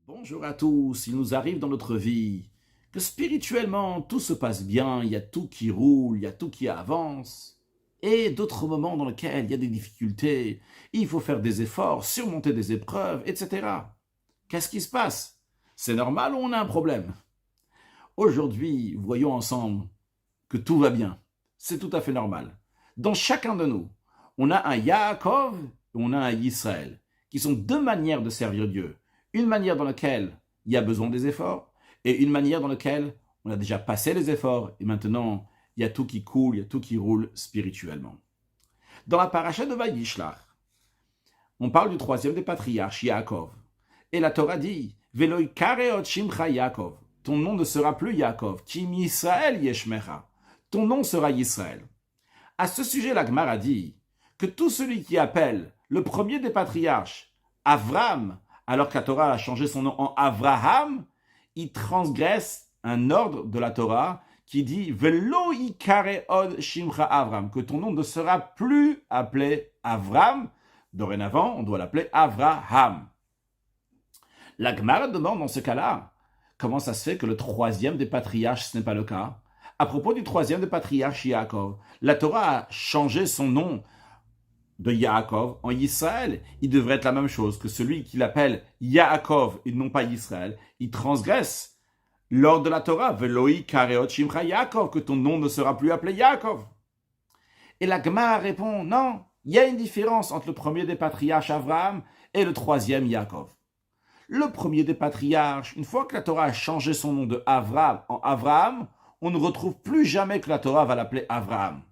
Bonjour à tous, il nous arrive dans notre vie que spirituellement tout se passe bien, il y a tout qui roule, il y a tout qui avance, et d'autres moments dans lesquels il y a des difficultés, il faut faire des efforts, surmonter des épreuves, etc. Qu'est-ce qui se passe? C'est normal ou on a un problème? Aujourd'hui, voyons ensemble que tout va bien. C'est tout à fait normal. Dans chacun de nous, on a un Yaakov et on a un Israël, qui sont deux manières de servir Dieu. Une manière dans laquelle il y a besoin des efforts, et une manière dans laquelle on a déjà passé les efforts, et maintenant il y a tout qui coule, il y a tout qui roule spirituellement. Dans la paracha de Vayishlach, on parle du troisième des patriarches, Yaakov. Et la Torah dit, Veloi kareot shimcha Yaakov. Ton nom ne sera plus Yaakov, Kim Yisraël yeshmecha. Ton nom sera Israël. À ce sujet, la Gemara dit que tout celui qui appelle le premier des patriarches Avram, alors que la Torah a changé son nom en Avraham, il transgresse un ordre de la Torah qui dit Velo ikare od shimcha Avram, que ton nom ne sera plus appelé Avram. Dorénavant, on doit l'appeler Avraham. La Gemara demande dans ce cas-là, comment ça se fait que le troisième des patriarches, ce n'est pas le cas? À propos du troisième des patriarches, Yaakov, la Torah a changé son nom de Yaakov en Israël. Il devrait être la même chose que celui qui l'appelle Yaakov et non pas Israël. Il transgresse l'ordre de la Torah, Veloi kareot shimcha Yaakov, que ton nom ne sera plus appelé Yaakov. Et la Gemara répond, non, il y a une différence entre le premier des patriarches Abraham et le troisième Yaakov. Le premier des patriarches, une fois que la Torah a changé son nom de Avraham en Avraham, on ne retrouve plus jamais que la Torah va l'appeler Avraham.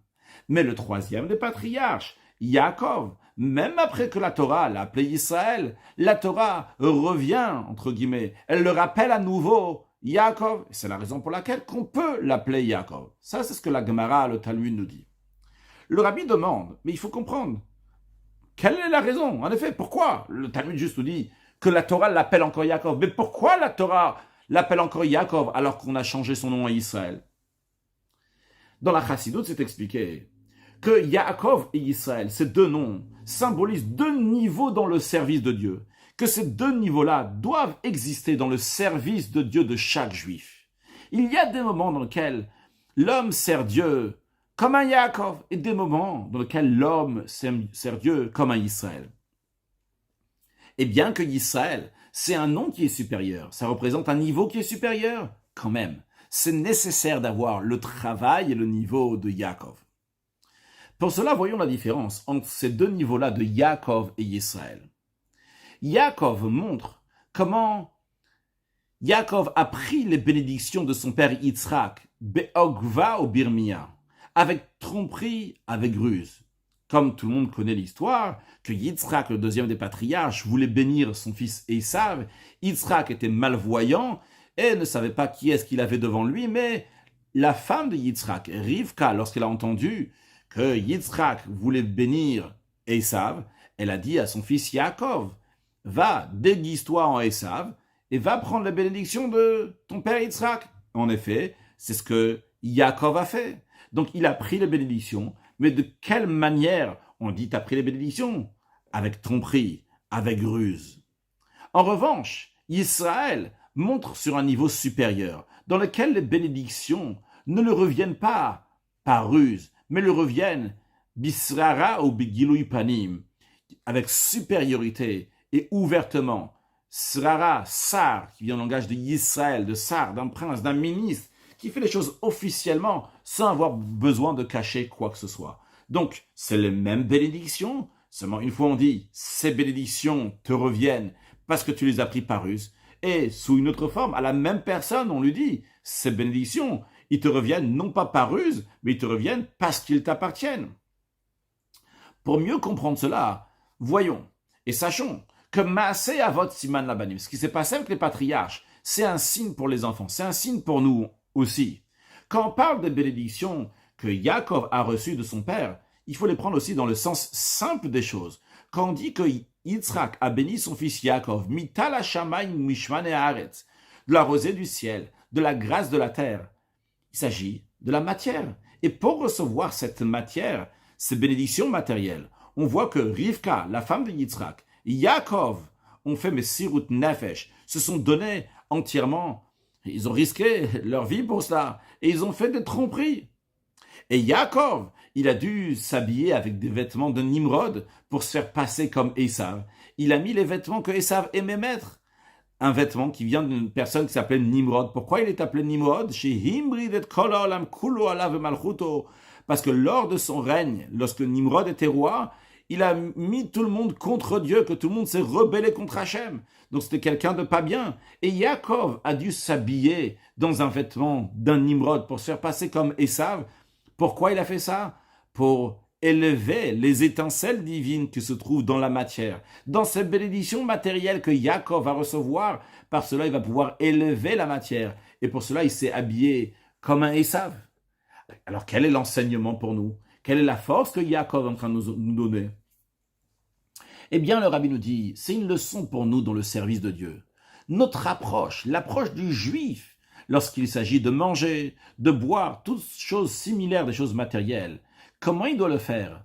Mais le troisième des patriarches, Yaakov, même après que la Torah l'a appelé Israël, la Torah revient, entre guillemets, elle le rappelle à nouveau Yaakov. C'est la raison pour laquelle qu'on peut l'appeler Yaakov. Ça, c'est ce que la Gemara, le Talmud nous dit. Le rabbi demande, mais il faut comprendre, quelle est la raison? En effet, pourquoi? Le Talmud juste nous dit que la Torah l'appelle encore Yaakov. Mais pourquoi la Torah l'appelle encore Yaakov alors qu'on a changé son nom à Israël? Dans la Chassidoute, c'est expliqué que Yaakov et Israël, ces deux noms, symbolisent deux niveaux dans le service de Dieu. Que ces deux niveaux-là doivent exister dans le service de Dieu de chaque juif. Il y a des moments dans lesquels l'homme sert Dieu comme un Yaakov et des moments dans lesquels l'homme sert Dieu comme un Israël. Et bien que Israël, c'est un nom qui est supérieur, ça représente un niveau qui est supérieur, quand même, c'est nécessaire d'avoir le travail et le niveau de Yaakov. Pour cela, voyons la différence entre ces deux niveaux-là de Yaakov et Israël. Yaakov montre comment Yaakov a pris les bénédictions de son père Yitzhak, Be'ogva ou Birmia, avec tromperie, avec ruse. Comme tout le monde connaît l'histoire, que Yitzhak, le deuxième des patriarches, voulait bénir son fils Esav. Yitzhak était malvoyant et ne savait pas qui est-ce qu'il avait devant lui, mais la femme de Yitzhak, Rivka, lorsqu'elle a entendu que Yitzhak voulait bénir Esav, elle a dit à son fils Yaakov, va, déguise-toi en Esav et va prendre la bénédiction de ton père Yitzhak. En effet, c'est ce que Yaakov a fait. Donc il a pris les bénédictions, mais de quelle manière on dit t'as pris les bénédictions? Avec tromperie, avec ruse. En revanche, Israël montre sur un niveau supérieur, dans lequel les bénédictions ne le reviennent pas par ruse, mais le reviennent bisrara ou bigilui panim, avec supériorité et ouvertement. Srara, sar, qui vient du langage de Israël, de sar, d'un prince, d'un ministre, qui fait les choses officiellement sans avoir besoin de cacher quoi que ce soit. Donc, c'est les mêmes bénédictions, seulement une fois on dit « ces bénédictions te reviennent parce que tu les as pris par ruse », et sous une autre forme, à la même personne, on lui dit « ces bénédictions, ils te reviennent non pas par ruse, mais ils te reviennent parce qu'ils t'appartiennent ». Pour mieux comprendre cela, voyons et sachons que Maaseh Avot Siman Labanim, ce qui s'est passé avec les patriarches, c'est un signe pour les enfants, c'est un signe pour nous aussi. Quand on parle des bénédictions que Yaakov a reçues de son père, il faut les prendre aussi dans le sens simple des choses. Quand on dit que Yitzhak a béni son fils Yaakov, Mital Hashamayim Mishman et Haaretz, de la rosée du ciel, de la grâce de la terre, il s'agit de la matière. Et pour recevoir cette matière, ces bénédictions matérielles, on voit que Rivka, la femme de Yitzhak, Yaakov ont fait Messirut Nefesh, se sont donnés entièrement. Ils ont risqué leur vie pour cela. Et ils ont fait des tromperies. Et Yaakov, il a dû s'habiller avec des vêtements de Nimrod pour se faire passer comme Esav. Il a mis les vêtements que Esav aimait mettre. Un vêtement qui vient d'une personne qui s'appelait Nimrod. Pourquoi il est appelé Nimrod? Parce que lors de son règne, lorsque Nimrod était roi, il a mis tout le monde contre Dieu, que tout le monde s'est rebellé contre Hachem. Donc c'était quelqu'un de pas bien. Et Yaakov a dû s'habiller dans un vêtement d'un Nimrod pour se faire passer comme Esav. Pourquoi il a fait ça? Pour élever les étincelles divines qui se trouvent dans la matière. Dans cette bénédiction matérielle que Yaakov va recevoir, par cela il va pouvoir élever la matière. Et pour cela il s'est habillé comme un Esav. Alors quel est l'enseignement pour nous? Quelle est la force que Yaakov est en train de nous donner? Eh bien, le Rabbi nous dit, c'est une leçon pour nous dans le service de Dieu. Notre approche, l'approche du juif, lorsqu'il s'agit de manger, de boire, toutes choses similaires des choses matérielles, comment il doit le faire?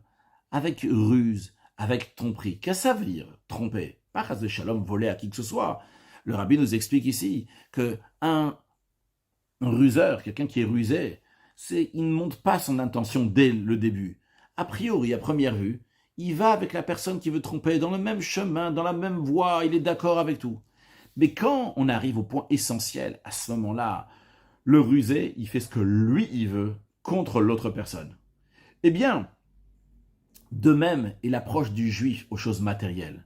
Avec ruse, avec tromperie. Qu'est-ce que ça veut dire, tromper? Pas ras de shalom, voler à qui que ce soit. Le Rabbi nous explique ici que un ruseur, quelqu'un qui est rusé, il ne montre pas son intention dès le début. A priori, à première vue, il va avec la personne qui veut tromper dans le même chemin, dans la même voie, il est d'accord avec tout. Mais quand on arrive au point essentiel, à ce moment-là, le rusé, il fait ce que lui, il veut contre l'autre personne. Eh bien, de même est l'approche du juif aux choses matérielles.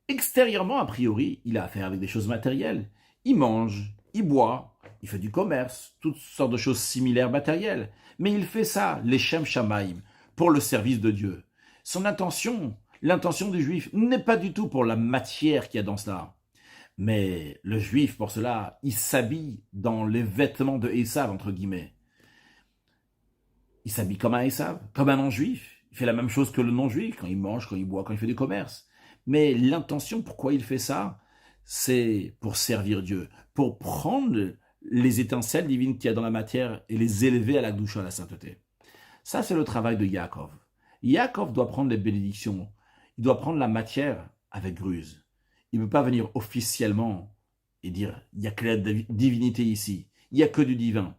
Extérieurement, a priori, il a affaire avec des choses matérielles. Il mange, il boit, il fait du commerce, toutes sortes de choses similaires matérielles. Mais il fait ça, les Shem Shamaim, pour le service de Dieu. Son intention, l'intention du juif, n'est pas du tout pour la matière qu'il y a dans cela. Mais le juif, pour cela, il s'habille dans les vêtements de Esav, entre guillemets. Il s'habille comme un Esav, comme un non-juif. Il fait la même chose que le non-juif, quand il mange, quand il boit, quand il fait du commerce. Mais l'intention, pourquoi il fait ça? C'est pour servir Dieu, pour prendre les étincelles divines qu'il y a dans la matière et les élever à la doucha, à la sainteté. Ça, c'est le travail de Yaakov. Yaakov doit prendre les bénédictions. Il doit prendre la matière avec ruse. Il ne peut pas venir officiellement et dire « il n'y a que la divinité ici, il n'y a que du divin.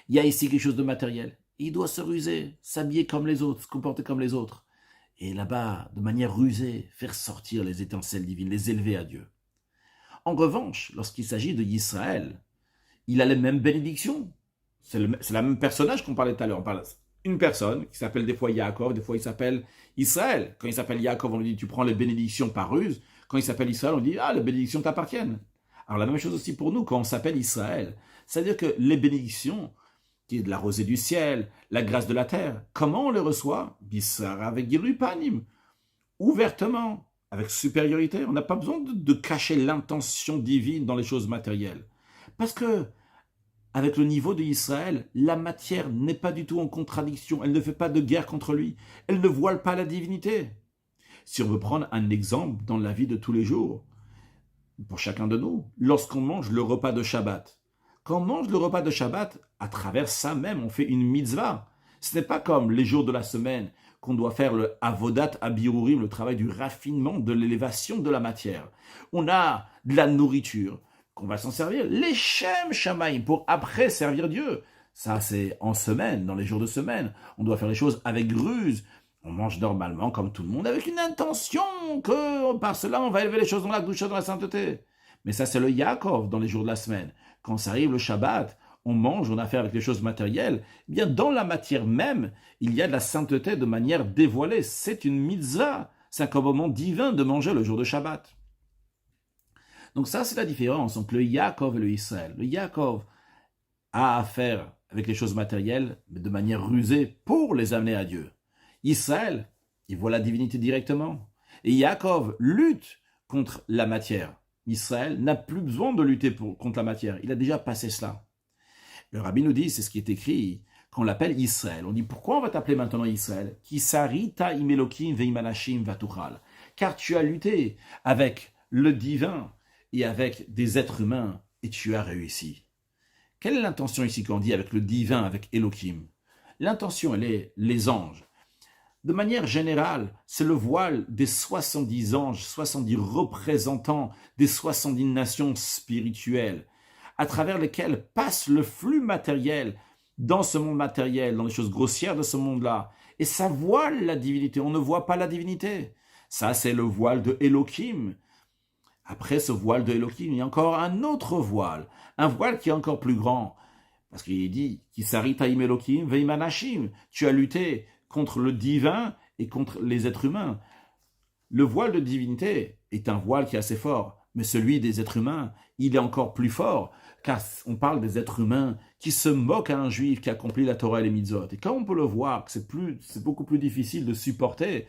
Il y a ici quelque chose de matériel. » Il doit se ruser, s'habiller comme les autres, se comporter comme les autres. Et là-bas, de manière rusée, faire sortir les étincelles divines, les élever à Dieu. En revanche, lorsqu'il s'agit de Israël, il a les mêmes bénédictions. C'est le même personnage qu'on parlait tout à l'heure. On parle une personne qui s'appelle des fois Yaakov, des fois il s'appelle Israël. Quand il s'appelle Yaakov, on lui dit tu prends les bénédictions par ruse. Quand il s'appelle Israël, on lui dit les bénédictions t'appartiennent. Alors la même chose aussi pour nous quand on s'appelle Israël. C'est-à-dire que les bénédictions, qui est de la rosée du ciel, la grâce de la terre, comment on les reçoit? Bissar avec Girupanim, ouvertement, avec supériorité. On n'a pas besoin de cacher l'intention divine dans les choses matérielles. Parce que avec le niveau de Israël, la matière n'est pas du tout en contradiction. Elle ne fait pas de guerre contre lui. Elle ne voile pas la divinité. Si on veut prendre un exemple dans la vie de tous les jours, pour chacun de nous, lorsqu'on mange le repas de Shabbat, quand on mange le repas de Shabbat, à travers ça même, on fait une mitzvah. Ce n'est pas comme les jours de la semaine qu'on doit faire le avodat abirurim, le travail du raffinement, de l'élévation de la matière. On a de la nourriture, qu'on va s'en servir, les Shem Shamaim, pour après servir Dieu. Ça, c'est en semaine, dans les jours de semaine. On doit faire les choses avec ruse. On mange normalement, comme tout le monde, avec une intention que par cela, on va élever les choses dans la douche, dans la sainteté. Mais ça, c'est le Yaakov dans les jours de la semaine. Quand ça arrive le Shabbat, on mange, on a affaire avec les choses matérielles. Eh bien, dans la matière même, il y a de la sainteté de manière dévoilée. C'est une mitzvah. C'est un commandement divin de manger le jour de Shabbat. Donc ça, c'est la différence entre le Yaakov et le Israël. Le Yaakov a affaire avec les choses matérielles, mais de manière rusée pour les amener à Dieu. Israël, il voit la divinité directement. Et Yaakov lutte contre la matière. Israël n'a plus besoin de lutter contre la matière. Il a déjà passé cela. Le Rabbi nous dit, c'est ce qui est écrit, qu'on l'appelle Israël. On dit, pourquoi on va t'appeler maintenant Israël? Kisarita imelokim veimanashim vatuchal. Car tu as lutté avec le divin et avec des êtres humains, et tu as réussi. Quelle est l'intention ici qu'on dit avec le divin, avec Elohim? L'intention, elle est les anges. De manière générale, c'est le voile des 70 anges, 70 représentants des 70 nations spirituelles, à travers lesquelles passe le flux matériel dans ce monde matériel, dans les choses grossières de ce monde-là. Et ça voile la divinité, on ne voit pas la divinité. Ça, c'est le voile de Elohim. Après ce voile de Elohim, il y a encore un autre voile, un voile qui est encore plus grand. Parce qu'il est dit, Kisari Taïm Elohim Veimanashim, tu as lutté contre le divin et contre les êtres humains. Le voile de divinité est un voile qui est assez fort, mais celui des êtres humains, il est encore plus fort, car on parle des êtres humains qui se moquent à un juif qui accomplit la Torah et les mitzvot. Et quand on peut le voir, c'est beaucoup plus difficile de supporter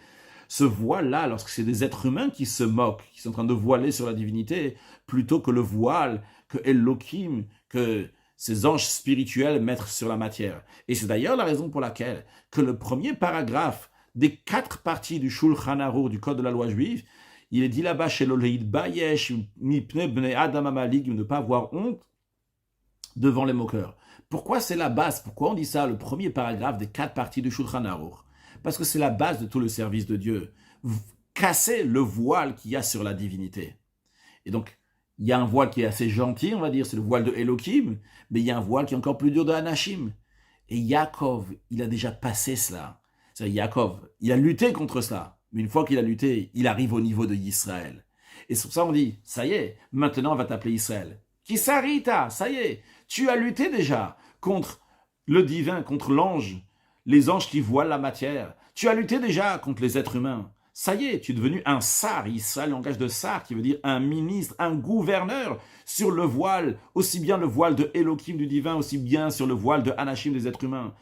ce voile-là, lorsque c'est des êtres humains qui se moquent, qui sont en train de voiler sur la divinité, plutôt que le voile que Elohim, que ces anges spirituels mettent sur la matière. Et c'est d'ailleurs la raison pour laquelle que le premier paragraphe des 4 parties du Shulchan Aruch, du Code de la loi juive, il est dit là-bas chez l'Oleid Bayesh, Mipne Bnei Adam Amalik, ne pas avoir honte devant les moqueurs. Pourquoi c'est la base? Pourquoi on dit ça, le premier paragraphe des 4 parties du Shulchan Aruch? Parce que c'est la base de tout le service de Dieu. Casser le voile qu'il y a sur la divinité. Et donc, il y a un voile qui est assez gentil, on va dire, c'est le voile de Elohim, mais il y a un voile qui est encore plus dur de Anashim. Et Yaakov, il a déjà passé cela. C'est-à-dire, Yaakov, il a lutté contre cela. Mais une fois qu'il a lutté, il arrive au niveau de Israël. Et sur ça, on dit, ça y est, maintenant on va t'appeler Israël. Kisarita, ça y est, tu as lutté déjà contre le divin, contre l'ange, les anges qui voilent la matière. Tu as lutté déjà contre les êtres humains. Ça y est, tu es devenu un sar, Israël, le langage de sar, qui veut dire un ministre, un gouverneur sur le voile, aussi bien le voile de Elohim du divin, aussi bien sur le voile de Anashim des êtres humains.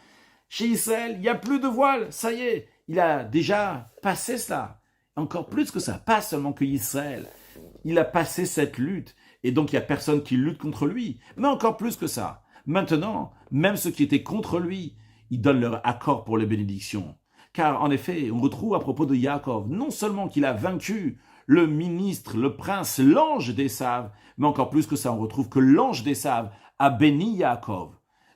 Chez Israël, il n'y a plus de voile, ça y est, il a déjà passé cela. Encore plus que ça, pas seulement que Israël, il a passé cette lutte, et donc il n'y a personne qui lutte contre lui, mais encore plus que ça. Maintenant, même ceux qui étaient contre lui, ils donnent leur accord pour les bénédictions. Car en effet, on retrouve à propos de Yaakov, non seulement qu'il a vaincu le ministre, le prince, l'ange d'Esav, mais encore plus que ça, on retrouve que l'ange d'Esav a béni Yaakov.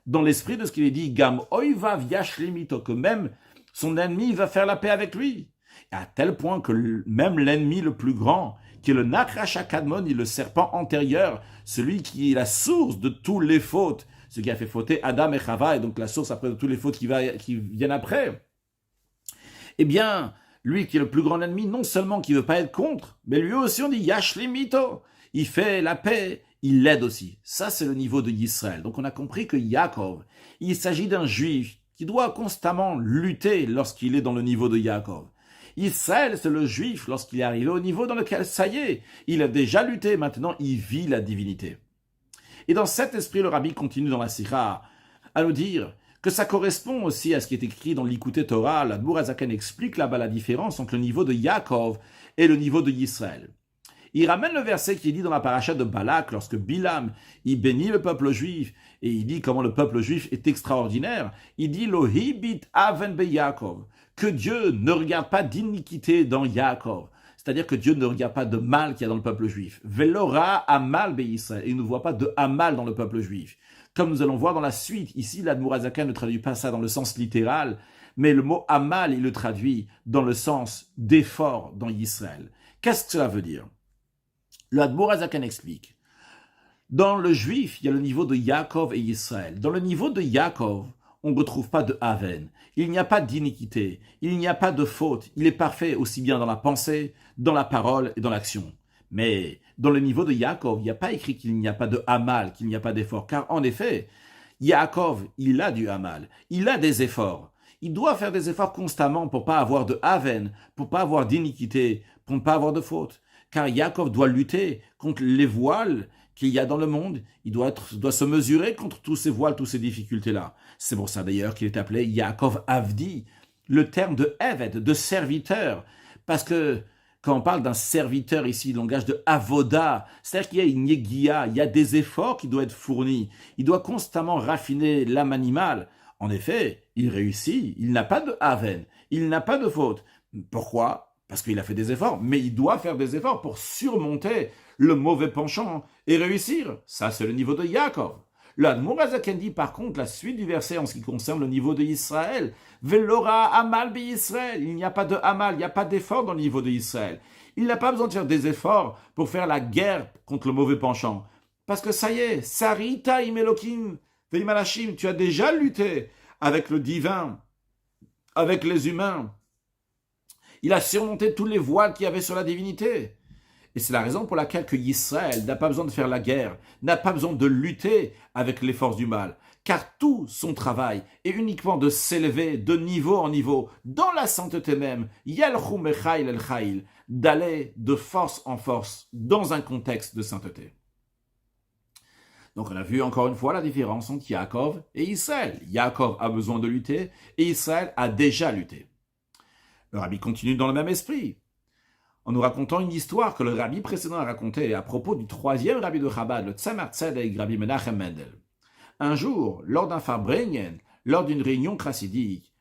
Dans l'esprit de ce qu'il est dit, Gam oivav yashlimito, que même son ennemi va faire la paix avec lui. Et à tel point que même l'ennemi le plus grand, qui est le Nakrash Kadmon, le serpent antérieur, celui qui est la source de toutes les fautes, ce qui a fait fauter Adam et Chava, et donc la source après de toutes les fautes qui viennent après, eh bien, lui qui est le plus grand ennemi, non seulement qui ne veut pas être contre, mais lui aussi on dit Yashlimito, il fait la paix, il l'aide aussi. Ça c'est le niveau de Israël. Donc on a compris que Yaakov, il s'agit d'un juif qui doit constamment lutter lorsqu'il est dans le niveau de Yaakov. Israël, c'est le juif lorsqu'il est arrivé au niveau dans lequel, ça y est, il a déjà lutté, maintenant il vit la divinité. Et dans cet esprit, le rabbi continue dans la Sikha à nous dire que ça correspond aussi à ce qui est écrit dans l'Ikouté Torah. L'Admour Hazaken explique là-bas la différence entre le niveau de Yaakov et le niveau de Israël. Il ramène le verset qui est dit dans la paracha de Balak, lorsque Bilam, il bénit le peuple juif, et il dit comment le peuple juif est extraordinaire. Il dit « Lo hibit aven be Yaakov » que Dieu ne regarde pas d'iniquité dans Yaakov. C'est-à-dire que Dieu ne regarde pas de mal qu'il y a dans le peuple juif. « Velora amal be Israël » et il ne voit pas de amal dans le peuple juif. Comme nous allons voir dans la suite, ici l'Admour Hazaken ne traduit pas ça dans le sens littéral, mais le mot amal, il le traduit dans le sens d'effort dans Israël. Qu'est-ce que cela veut dire? L'Admour Hazaken explique. Dans le juif, il y a le niveau de Yaakov et Israël. Dans le niveau de Yaakov, on ne retrouve pas de haven. Il n'y a pas d'iniquité. Il n'y a pas de faute. Il est parfait aussi bien dans la pensée, dans la parole et dans l'action. Mais dans le niveau de Yaakov, il n'y a pas écrit qu'il n'y a pas de hamal, qu'il n'y a pas d'effort. Car en effet, Yaakov, il a du hamal. Il a des efforts. Il doit faire des efforts constamment pour ne pas avoir de haven, pour ne pas avoir d'iniquité, pour ne pas avoir de faute. Car Yaakov doit lutter contre les voiles qu'il y a dans le monde. Il doit se mesurer contre tous ces voiles, toutes ces difficultés-là. C'est pour ça d'ailleurs qu'il est appelé Yaakov Avdi, le terme de Eved, de serviteur. Parce que quand on parle d'un serviteur ici, le langage de avoda, c'est-à-dire qu'il y a une yegia, il y a des efforts qui doivent être fournis. Il doit constamment raffiner l'âme animale. En effet, il réussit, il n'a pas de haven, il n'a pas de faute. Pourquoi? Parce qu'il a fait des efforts, mais il doit faire des efforts pour surmonter le mauvais penchant et réussir. Ça, c'est le niveau de Yaakov. Le Admor Azaken dit par contre la suite du verset en ce qui concerne le niveau de Israël. Velora Amal be Israël. Il n'y a pas de Amal, il n'y a pas d'effort dans le niveau de Israël. Il n'a pas besoin de faire des efforts pour faire la guerre contre le mauvais penchant. Parce que ça y est, Sarita imelokim veimalashim, tu as déjà lutté avec le divin, avec les humains. Il a surmonté tous les voiles qu'il y avait sur la divinité. Et c'est la raison pour laquelle que Israël n'a pas besoin de faire la guerre, n'a pas besoin de lutter avec les forces du mal, car tout son travail est uniquement de s'élever de niveau en niveau, dans la sainteté même, Yalchou Mechail El Chail, d'aller de force en force dans un contexte de sainteté. Donc on a vu encore une fois la différence entre Yaakov et Israël. Yaakov a besoin de lutter et Israël a déjà lutté. Le rabbi continue dans le même esprit, en nous racontant une histoire que le rabbi précédent a racontée à propos du troisième rabbi de Chabad, le Tzemar Tzedek, Rabbi Menachem Mendel. Un jour, lors d'un Farbrengen, lors d'une réunion chassidique,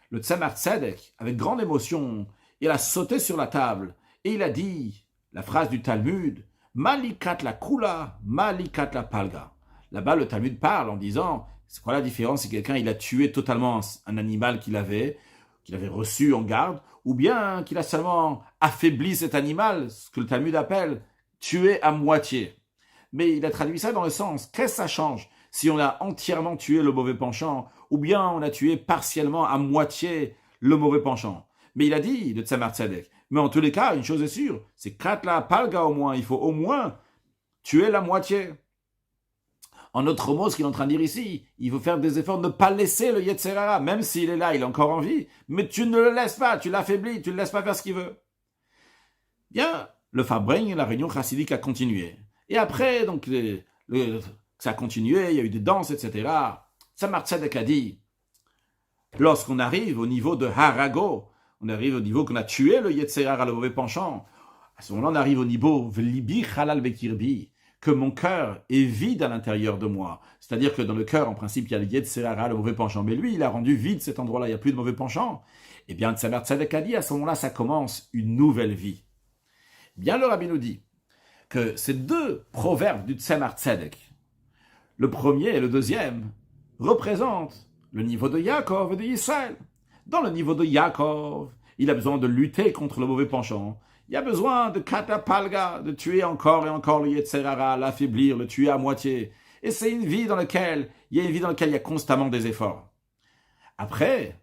le Tzemar Tzedek, avec grande émotion, il a sauté sur la table et il a dit la phrase du Talmud, Malikat la Kula, Malikat la Palga. Là-bas, le Talmud parle en disant, c'est quoi la différence si quelqu'un il a tué totalement un animal qu'il avait reçu en garde, ou bien qu'il a seulement affaibli cet animal, ce que le Talmud appelle tuer à moitié. Mais il a traduit ça dans le sens, qu'est-ce que ça change si on a entièrement tué le mauvais penchant, ou bien on a tué partiellement à moitié le mauvais penchant. Mais il a dit, le Tzemar Tzedek, mais en tous les cas, une chose est sûre, c'est Katla Palga au moins, il faut au moins tuer la moitié. En autre mot, ce qu'il est en train de dire ici, il faut faire des efforts de ne pas laisser le Yetzer Hara, même s'il est là, il est encore en vie, mais tu ne le laisses pas, tu l'affaiblis, tu ne le laisses pas faire ce qu'il veut. Bien, le Farbrengen, la réunion chassidique a continué. Et après, donc, ça a continué, il y a eu des danses, etc. Tzemar Tzedek a dit, lorsqu'on arrive au niveau de Harago, on arrive au niveau qu'on a tué le Yetzer Hara, le mauvais penchant, à ce moment-là, on arrive au niveau Velibi Chalal Bekirbi, que mon cœur est vide à l'intérieur de moi. C'est-à-dire que dans le cœur, en principe, il y a le Yetzer Hara, le mauvais penchant. Mais lui, il a rendu vide cet endroit-là, il n'y a plus de mauvais penchant. Eh bien, Tzemar Tzedek a dit, à ce moment-là, ça commence une nouvelle vie. Bien, le rabbi nous dit que ces deux proverbes du Tzemar Tzedek, le premier et le deuxième, représentent le niveau de Yaakov et de Israël. Dans le niveau de Yaakov, il a besoin de lutter contre le mauvais penchant. Il y a besoin de katapalga, de tuer encore et encore le Yetzer Hara, l'affaiblir, le tuer à moitié. Et c'est une vie dans laquelle il y a constamment des efforts. Après,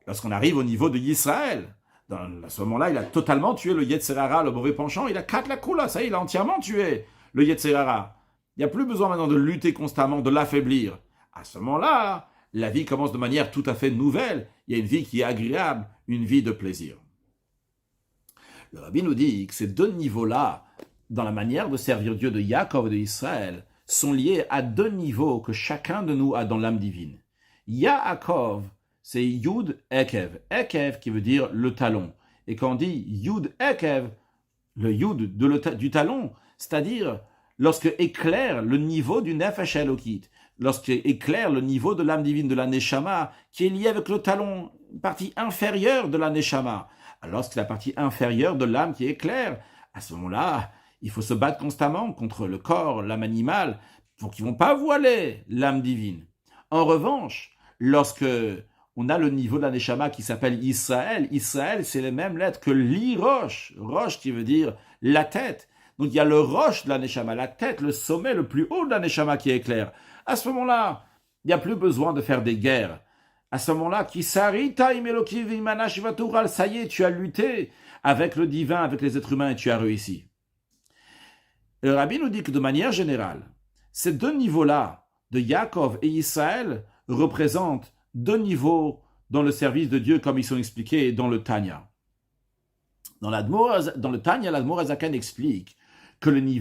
lorsqu'on arrive au niveau de Israël, à ce moment-là, il a totalement tué le Yetzer Hara, le mauvais penchant. Il a katlakula, ça y est, il a entièrement tué le Yetzer Hara. Il n'y a plus besoin maintenant de lutter constamment, de l'affaiblir. À ce moment-là, la vie commence de manière tout à fait nouvelle. Il y a une vie qui est agréable, une vie de plaisir. Le rabbi nous dit que ces deux niveaux-là, dans la manière de servir Dieu de Yaakov et de Israël, sont liés à deux niveaux que chacun de nous a dans l'âme divine. Yaakov, c'est Yud Ekev. Ekev qui veut dire le talon. Et quand on dit Yud Ekev, le Yud du talon, c'est-à-dire lorsque éclaire le niveau du Nefesh Elokit, lorsque éclaire le niveau de l'âme divine de la Neshama, qui est lié avec le talon, une partie inférieure de la Neshama. Alors c'est la partie inférieure de l'âme qui éclaire. À ce moment-là, il faut se battre constamment contre le corps, l'âme animale, pour qu'ils ne vont pas voiler l'âme divine. En revanche, lorsque on a le niveau de la Neshama qui s'appelle Israël, Israël c'est les mêmes lettres que l'Irosh, Rosh qui veut dire la tête. Donc il y a le Rosh de la Neshama, la tête, le sommet le plus haut de la Neshama qui éclaire. À ce moment-là, il n'y a plus besoin de faire des guerres. À ce moment-là, ça y est, tu as lutté avec le divin, avec les êtres humains et tu as réussi. Et le rabbi nous dit que de manière générale, ces deux niveaux-là, de Yaakov et Israël, représentent deux niveaux dans le service de Dieu comme ils sont expliqués dans le Tanya. Dans le Tanya, l'Admor Azaken explique que il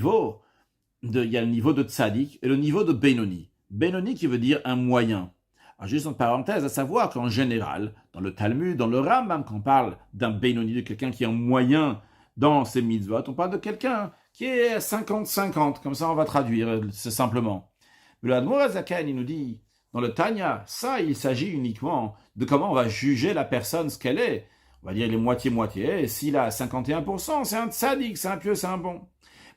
y a le niveau de Tzadik et le niveau de Benoni. Benoni qui veut dire un moyen. Alors juste en parenthèse, à savoir qu'en général, dans le Talmud, dans le Rambam, quand on parle d'un Benoni, de quelqu'un qui est un moyen dans ses mitzvot, on parle de quelqu'un qui est 50-50, comme ça on va traduire, c'est simplement. Mais l'Admor Azaken, il nous dit, dans le Tanya, ça, il s'agit uniquement de comment on va juger la personne, ce qu'elle est. On va dire il est moitié-moitié, et s'il a 51%, c'est un tzadik, c'est un pieux, c'est un bon.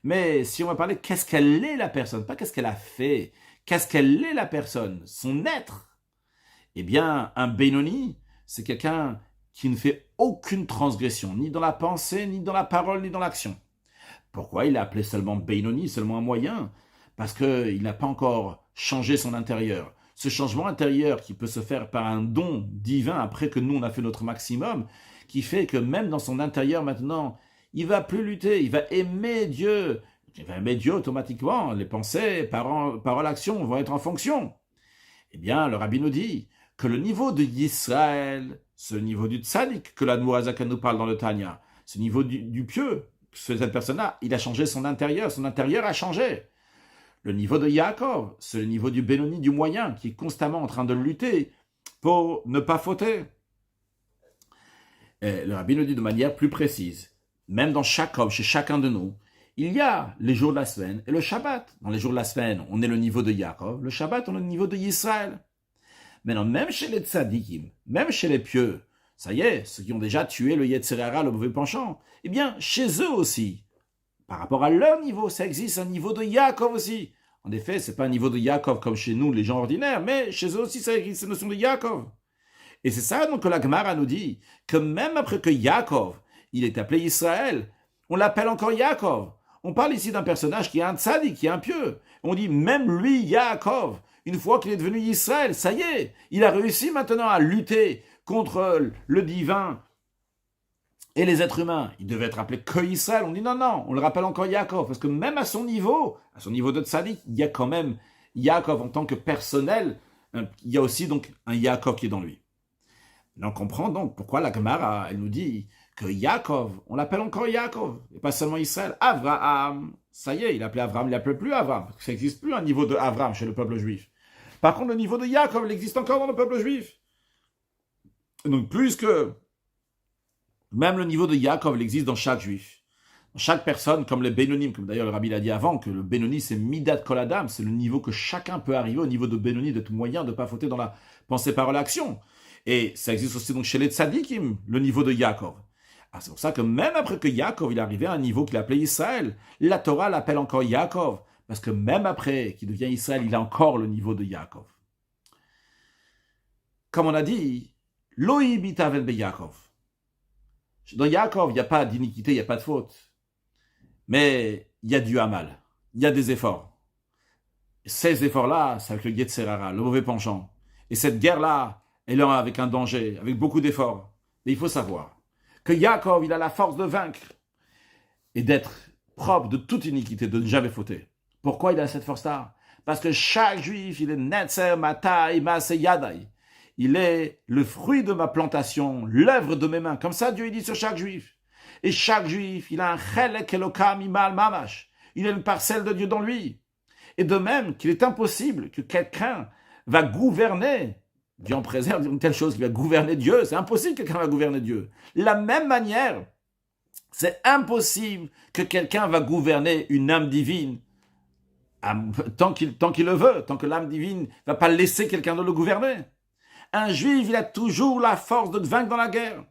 Mais si on va parler qu'est-ce qu'elle est la personne, pas qu'est-ce qu'elle a fait, Qu'est-ce qu'elle est la personne, son être? Eh bien, un Benoni, c'est quelqu'un qui ne fait aucune transgression, ni dans la pensée, ni dans la parole, ni dans l'action. Pourquoi il est appelé seulement Benoni, seulement un moyen? Parce qu'il n'a pas encore changé son intérieur. Ce changement intérieur qui peut se faire par un don divin après que nous on a fait notre maximum, qui fait que même dans son intérieur maintenant, il va plus lutter, il va aimer Dieu. Il va aimer Dieu automatiquement. Les pensées, paroles, actions vont être en fonction. Eh bien, le rabbi nous dit que le niveau de Yisraël, ce niveau du tzaddik que l'Admour Hazakan nous parle dans le Tanya, ce niveau du pieux, cette personne-là, il a changé son intérieur a changé. Le niveau de Yaakov, c'est le niveau du Benoni, du moyen, qui est constamment en train de lutter pour ne pas fauter. Et le rabbi nous dit de manière plus précise, même dans chaque homme, chez chacun de nous, il y a les jours de la semaine et le Shabbat. Dans les jours de la semaine, on est le niveau de Yaakov, le Shabbat, on est le niveau de Yisraël. Maintenant, même chez les tzadikim, même chez les pieux, ça y est, ceux qui ont déjà tué le Yetzer Hara, le mauvais penchant, eh bien, chez eux aussi, par rapport à leur niveau, ça existe un niveau de Yaakov aussi. En effet, c'est pas un niveau de Yaakov comme chez nous, les gens ordinaires, mais chez eux aussi, ça existe cette notion de Yaakov. Et c'est ça donc que la Gemara nous dit, que même après que Yaakov, il est appelé Israël, on l'appelle encore Yaakov. On parle ici d'un personnage qui est un tzaddik, qui est un pieux. On dit même lui, Yaakov, une fois qu'il est devenu Israël, ça y est, il a réussi maintenant à lutter contre le divin et les êtres humains. Il devait être appelé que Israël. On dit non, on le rappelle encore Yaakov, parce que même à son niveau de tzaddik, il y a quand même Yaakov en tant que personnel, il y a aussi donc un Yaakov qui est dans lui. Et on comprend donc pourquoi la Gemara, elle nous dit que Yaakov, on l'appelle encore Yaakov, et pas seulement Israël. Avraham, ça y est, il appelait Avraham, il n'appelle plus Avraham, parce que ça n'existe plus un niveau de Avraham chez le peuple juif. Par contre, le niveau de Yaakov, il existe encore dans le peuple juif. Et donc, plus que même le niveau de Yaakov, il existe dans chaque juif. Dans chaque personne, comme les Bénonim, comme d'ailleurs le rabbi l'a dit avant, que le Bénoni, c'est Midat Kol Adam, c'est le niveau que chacun peut arriver, au niveau de Bénoni, de tout moyen, de ne pas fauter dans la pensée, parole, action. Et ça existe aussi donc chez les tzadikim, le niveau de Yaakov. Alors c'est pour ça que même après que Yaakov il est arrivé à un niveau qu'il appelait Israël, la Torah l'appelle encore Yaakov, parce que même après qu'il devient Israël, il a encore le niveau de Yaakov. Comme on a dit, Loi bitaven be Yaakov. Dans Yaakov, il n'y a pas d'iniquité, il n'y a pas de faute. Mais il y a du Hamal, il y a des efforts. Et ces efforts-là, c'est avec le Yetzer Hara, le mauvais penchant. Et cette guerre-là, elle est avec un danger, avec beaucoup d'efforts. Mais il faut savoir que Yaakov, il a la force de vaincre et d'être propre de toute iniquité, de ne jamais fauter. Pourquoi il a cette force-là? Parce que chaque juif, il est Netzer, Matai, Maase, Yadai. Il est le fruit de ma plantation, l'œuvre de mes mains. Comme ça, Dieu il dit sur chaque juif. Et chaque juif, il a un chelek elokam imal mamash. Il a une parcelle de Dieu dans lui. Et de même qu'il est impossible que quelqu'un va gouverner, Dieu en préserve une telle chose qui va gouverner Dieu. C'est impossible que quelqu'un va gouverner Dieu. De la même manière, c'est impossible que quelqu'un va gouverner une âme divine tant qu'il le veut, tant que l'âme divine ne va pas laisser quelqu'un de le gouverner. Un juif, il a toujours la force de vaincre dans la guerre.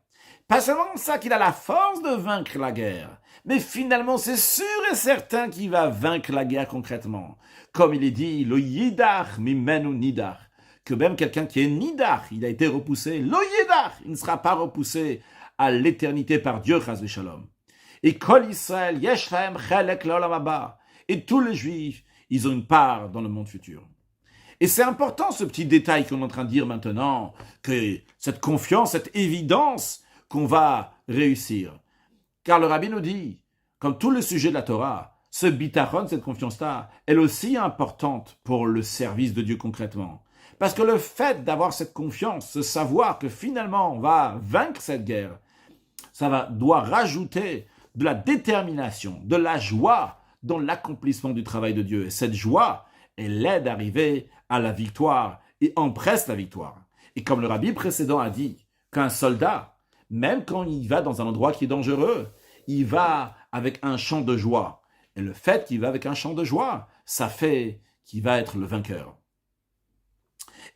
Pas seulement ça qu'il a la force de vaincre la guerre, mais finalement c'est sûr et certain qu'il va vaincre la guerre concrètement. Comme il est dit, le yidach mimenu nidach, que même quelqu'un qui est nidach, il a été repoussé, le yidach, il ne sera pas repoussé à l'éternité par Dieu, chas v'shalom. Et kol Israël, yesh lahem chelek le'olam haba. Et tous les juifs, ils ont une part dans le monde futur. Et c'est important ce petit détail qu'on est en train de dire maintenant, que cette confiance, cette évidence qu'on va réussir. Car le rabbi nous dit, comme tous les sujets de la Torah, ce bitachon, cette confiance-là, elle est aussi importante pour le service de Dieu concrètement. Parce que le fait d'avoir cette confiance, ce savoir que finalement on va vaincre cette guerre, doit rajouter de la détermination, de la joie dans l'accomplissement du travail de Dieu. Et cette joie, elle aide à arriver à la victoire et empresse la victoire. Et comme le rabbi précédent a dit, qu'un soldat, même quand il va dans un endroit qui est dangereux, il va avec un chant de joie. Et le fait qu'il va avec un chant de joie, ça fait qu'il va être le vainqueur.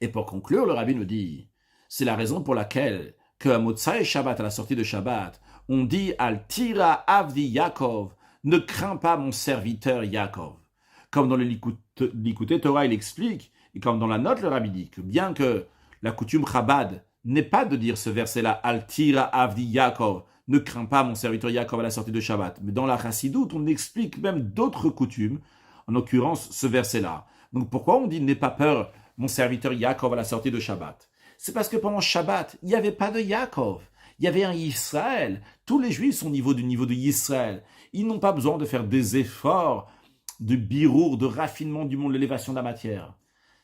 Et pour conclure, le rabbi nous dit, c'est la raison pour laquelle que à Motsai Shabbat, à la sortie de Shabbat, on dit Al Tira Avdi Yaakov, ne crains pas mon serviteur Yaakov. Comme dans le Likutei Torah, il explique, et comme dans la note, le Rabbi dit que bien que la coutume Chabad n'est pas de dire ce verset-là, Al tira avdi Yaakov, ne crains pas mon serviteur Yaakov à la sortie de Shabbat. Mais dans la Chassidoute, on explique même d'autres coutumes, en l'occurrence ce verset-là. Donc pourquoi on dit n'aie pas peur mon serviteur Yaakov à la sortie de Shabbat? C'est parce que pendant Shabbat, il n'y avait pas de Yaakov. Il y avait un Israël. Tous les Juifs sont au niveau de Israël. Ils n'ont pas besoin de faire des efforts de birour, de raffinement du monde, l'élévation de la matière.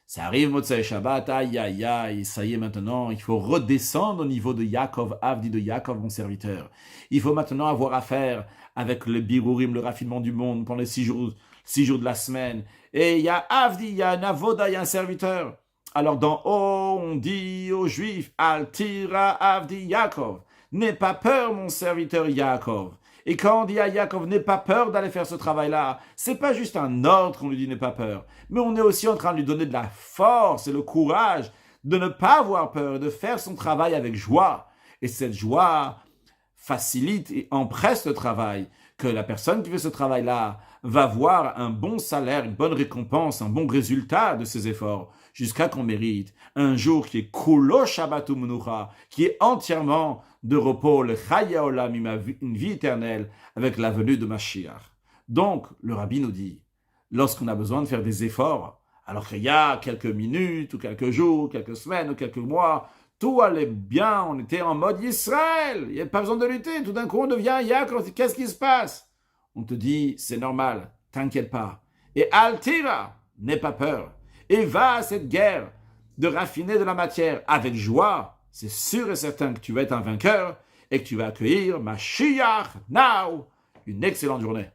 Ça arrive, Motsai Shabbat, aïe, aïe, aïe, ça y est maintenant, il faut redescendre au niveau de Yaakov, Avdi de Yaakov, mon serviteur. Il faut maintenant avoir affaire avec le birourim, le raffinement du monde pendant les 6 jours de la semaine. Et il y a Avdi, il y a un avoda, il y a un serviteur. Alors d'en haut, on dit aux Juifs, Al tira Avdi Yaakov, n'aie pas peur, mon serviteur Yaakov. Et quand on dit à Yaakov, n'aie pas peur d'aller faire ce travail-là, c'est pas juste un ordre qu'on lui dit n'aie pas peur, mais on est aussi en train de lui donner de la force et le courage de ne pas avoir peur, de faire son travail avec joie. Et cette joie facilite et empresse le travail, que la personne qui fait ce travail-là va voir un bon salaire, une bonne récompense, un bon résultat de ses efforts, jusqu'à qu'on mérite un jour qui est Kulo Shabbat U'Menucha, qui est entièrement de repos, le Chaya Olam, une vie éternelle, avec la venue de Mashiach. Donc, le Rabbi nous dit, lorsqu'on a besoin de faire des efforts, alors qu'il y a quelques minutes, ou quelques jours, quelques semaines, ou quelques mois, tout allait bien, on était en mode Israël, il n'y a pas besoin de lutter, tout d'un coup on devient Yaakov, qu'est-ce qui se passe? On te dit, c'est normal, t'inquiète pas. Et Altira, n'aie pas peur. Et va à cette guerre de raffiner de la matière avec joie. C'est sûr et certain que tu vas être un vainqueur et que tu vas accueillir Mashiach now. Une excellente journée.